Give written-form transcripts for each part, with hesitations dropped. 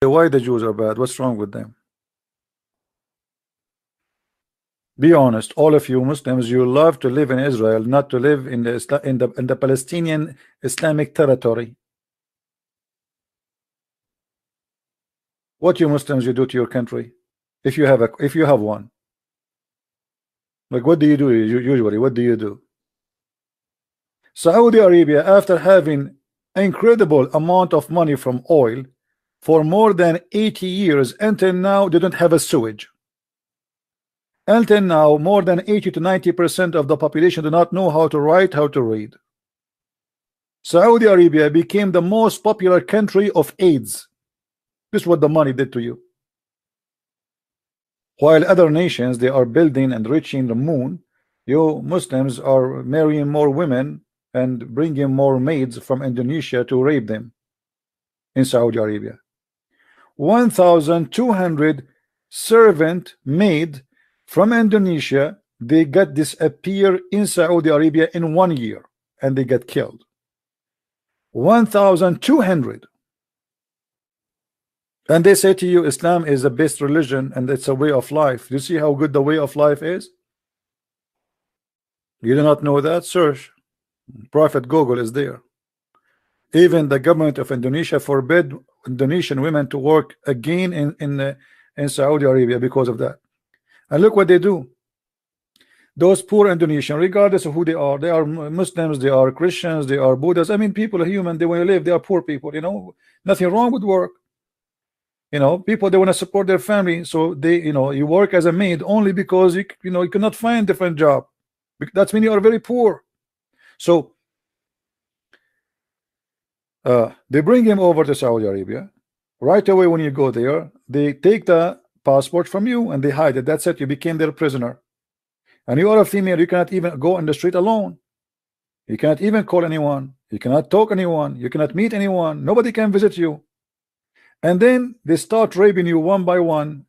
Why the Jews are bad? What's wrong with them? Be honest, all of you Muslims, you love to live in Israel, not to live in the Palestinian Islamic territory. What you Muslims you do to your country, if you have one? Like, what do you do usually? What do you do? Saudi Arabia, after having incredible amount of money from oil for more than 80 years, until now they don't have a sewage. Until now, more than 80 to 90% of the population do not know how to write, how to read. Saudi Arabia became the most popular country of AIDS. This is what the money did to you. While other nations, they are building and reaching the moon, you Muslims are marrying more women and bringing more maids from Indonesia to rape them in Saudi Arabia. 1,200 servant maid from Indonesia, they got disappear in Saudi Arabia in 1 year, and they get killed. 1,200. And they say to you, Islam is the best religion and it's a way of life. You see how good the way of life is? You do not know that? Search. Prophet Google is there. Even the government of Indonesia forbid Indonesian women to work again in Saudi Arabia because of that. And look what they do. Those poor Indonesians, regardless of who they are Muslims, they are Christians, they are Buddhists. I mean, people are human. They want to live. They are poor people. You know, nothing wrong with work. You know, people, they want to support their family, so they, you know, you work as a maid only because you cannot find a different job. That's when you are very poor. So they bring him over to Saudi Arabia. Right away when you go there, they take the passport from you and they hide it. That's it. You became their prisoner. And you are a female. You cannot even go on the street alone. You cannot even call anyone. You cannot talk to anyone. You cannot meet anyone. Nobody can visit you. And then they start raping you one by one.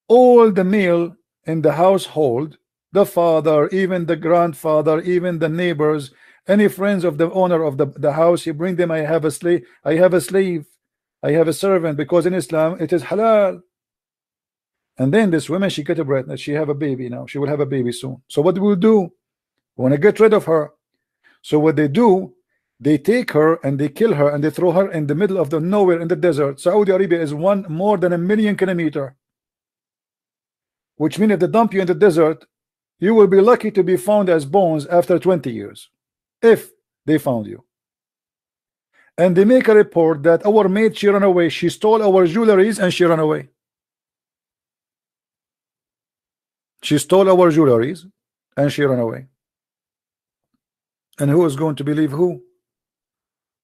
All the male in the household, the father, even the grandfather, even the neighbors, any friends of the owner of the house, you bring them. I have a slave, I have a servant, because in Islam it is halal. And then this woman, she get a pregnant, she have a baby now. She will have a baby soon. So what will do? We want to get rid of her. So what they do, they take her and they kill her and they throw her in the middle of the nowhere in the desert. Saudi Arabia is more than 1 million kilometers, which means if they dump you in the desert, you will be lucky to be found as bones after 20 years, if they found you. And they make a report that our maid, she ran away. She stole our jewelries and she ran away. She stole our jewelries and she ran away. And who is going to believe who?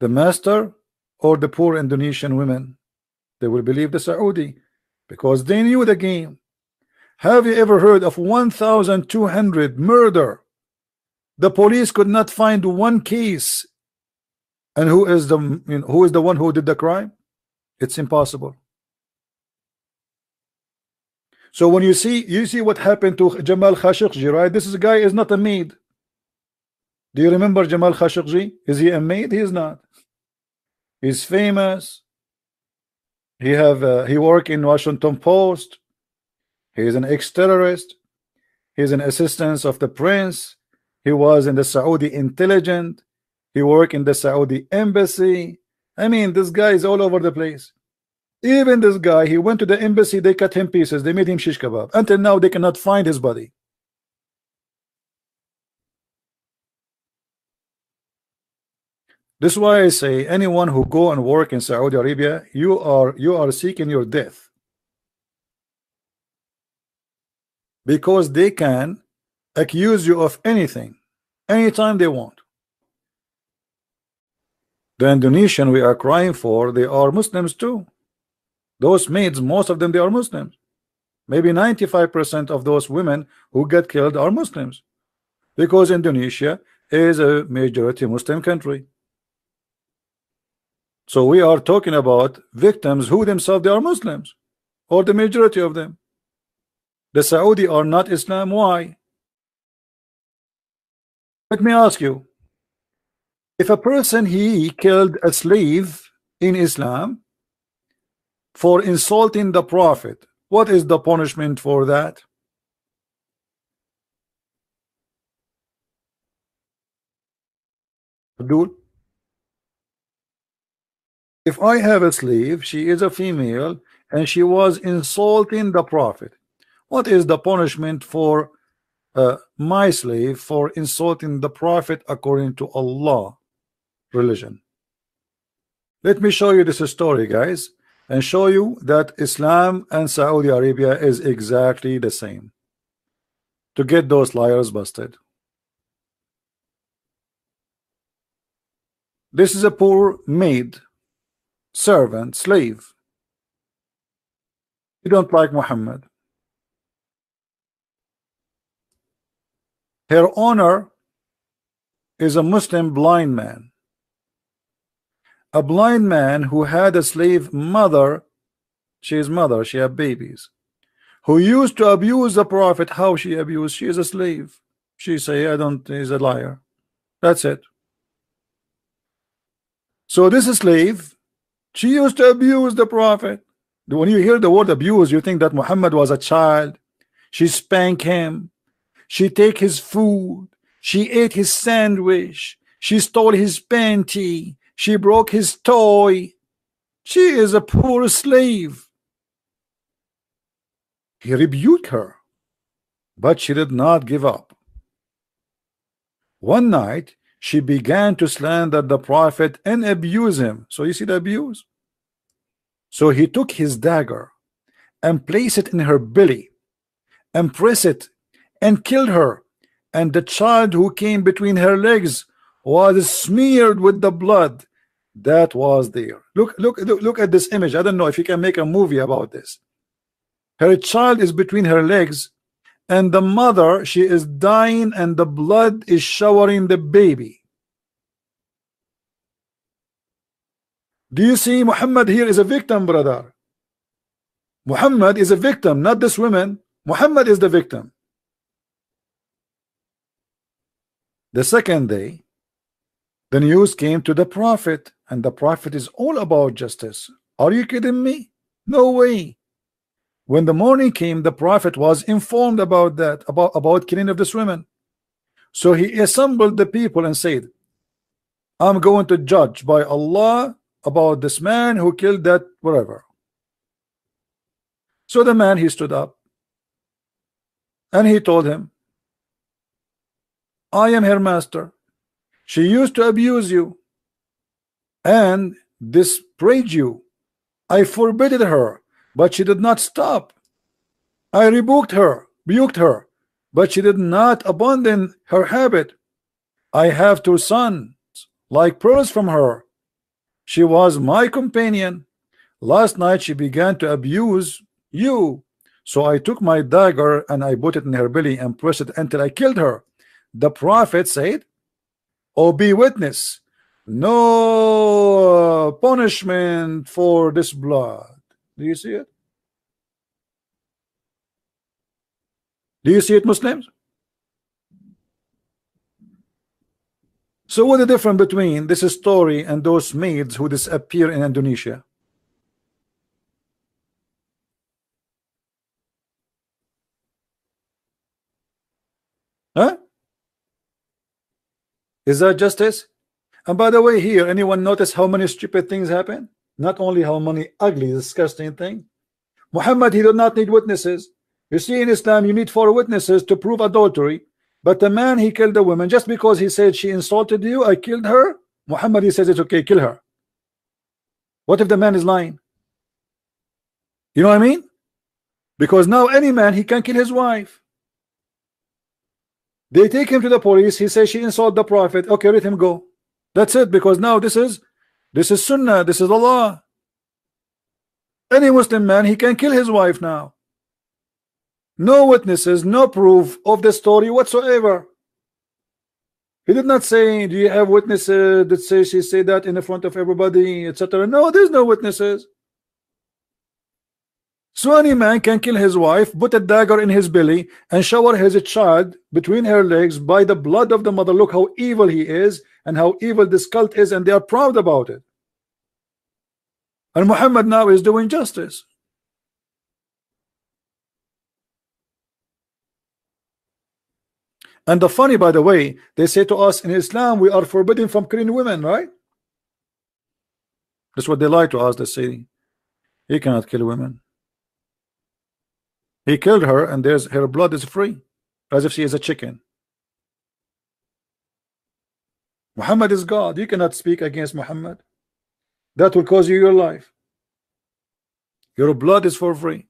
The master or the poor Indonesian women? They will believe the Saudi, because they knew the game. Have you ever heard of 1,200 murder? The police could not find one case. And who is the one who did the crime? It's impossible. So when you see what happened to Jamal Khashoggi, right? This guy is not a maid. Do you remember Jamal Khashoggi? Is he a maid? He is not. He's famous. He worked in Washington Post. He is an ex-terrorist. He's an assistant of the prince. He was in the Saudi intelligence. He worked in the Saudi embassy. I mean, this guy is all over the place. Even this guy, he went to the embassy, they cut him pieces, they made him shish kebab. Until now, they cannot find his body. This is why I say, anyone who go and work in Saudi Arabia, you are seeking your death, because they can accuse you of anything anytime they want. The Indonesian we are crying for, they are Muslims too. Those maids, most of them, they are Muslims. Maybe 95% of those women who get killed are Muslims, because Indonesia is a majority Muslim country. So we are talking about victims who themselves, they are Muslims, or the majority of them. The Saudi are not Islam. Why? Let me ask you, if a person he killed a slave in Islam, for insulting the Prophet. What is the punishment for that? Dude, if I have a slave, she is a female, and she was insulting the Prophet, what is the punishment for my slave for insulting the Prophet according to Allah religion? Let me show you this story, guys, and show you that Islam and Saudi Arabia is exactly the same, to get those liars busted. This is a poor maid, servant, slave. You don't like Muhammad. Her owner is a Muslim blind man. A blind man who had a slave mother. She had babies, who used to abuse the Prophet. How she abused? She is a slave. She say, I don't, he's a liar. That's it. So this slave, she used to abuse the Prophet. When you hear the word abuse, you think that Muhammad was a child. She spanked him. She take his food. She ate his sandwich. She stole his panty. She broke his toy. She is a poor slave. He rebuked her, but she did not give up. One night, she began to slander the Prophet and abuse him. So you see the abuse? So he took his dagger and placed it in her belly and pressed it and killed her. And the child who came between her legs was smeared with the blood that was there. Look at this image. I don't know if you can make a movie about this. Her child is between her legs, and the mother, she is dying, and the blood is showering the baby. Do you see Muhammad here is a victim, brother? Muhammad is a victim, not this woman. Muhammad is the victim. The second day, the news came to the Prophet, and the Prophet is all about justice. Are you kidding me? No way. When the morning came, the Prophet was informed about that, about killing of this woman. So he assembled the people and said, I'm going to judge by Allah about this man who killed that whatever. So the man, he stood up and he told him, I am her master. She used to abuse you and disparage you. I forbade her, but she did not stop. I rebuked her, but she did not abandon her habit. I have 2 sons, like pearls from her. She was my companion. Last night she began to abuse you. So I took my dagger and I put it in her belly and pressed it until I killed her. The Prophet said, oh, be witness, no punishment for this blood. Do you see it? Do you see it, Muslims? So what is the difference between this story and those maids who disappear in Indonesia? Huh? Is that justice? And by the way, here, anyone notice how many stupid things happen? Not only how many ugly, disgusting things. Muhammad, he did not need witnesses. You see, in Islam, you need 4 witnesses to prove adultery. But the man, he killed a woman just because he said she insulted you, I killed her. Muhammad, he says it's okay, kill her. What if the man is lying? You know what I mean? Because now any man, he can kill his wife. They take him to the police. He says she insulted the Prophet. Okay, let him go. That's it. Because now this is Sunnah. This is the law. Any Muslim man, he can kill his wife now. No witnesses, no proof of the story whatsoever. He did not say, do you have witnesses that say she said that in the front of everybody, etc. No, there's no witnesses. So any man can kill his wife, put a dagger in his belly, and shower his child between her legs by the blood of the mother. Look how evil he is and how evil this cult is, and they are proud about it. And Muhammad now is doing justice. And the funny, by the way, they say to us in Islam we are forbidden from killing women, right? That's what they lie to us. They say he cannot kill women. He killed her, and her blood is free, as if she is a chicken. Muhammad is God. You cannot speak against Muhammad. That will cost you your life. Your blood is for free.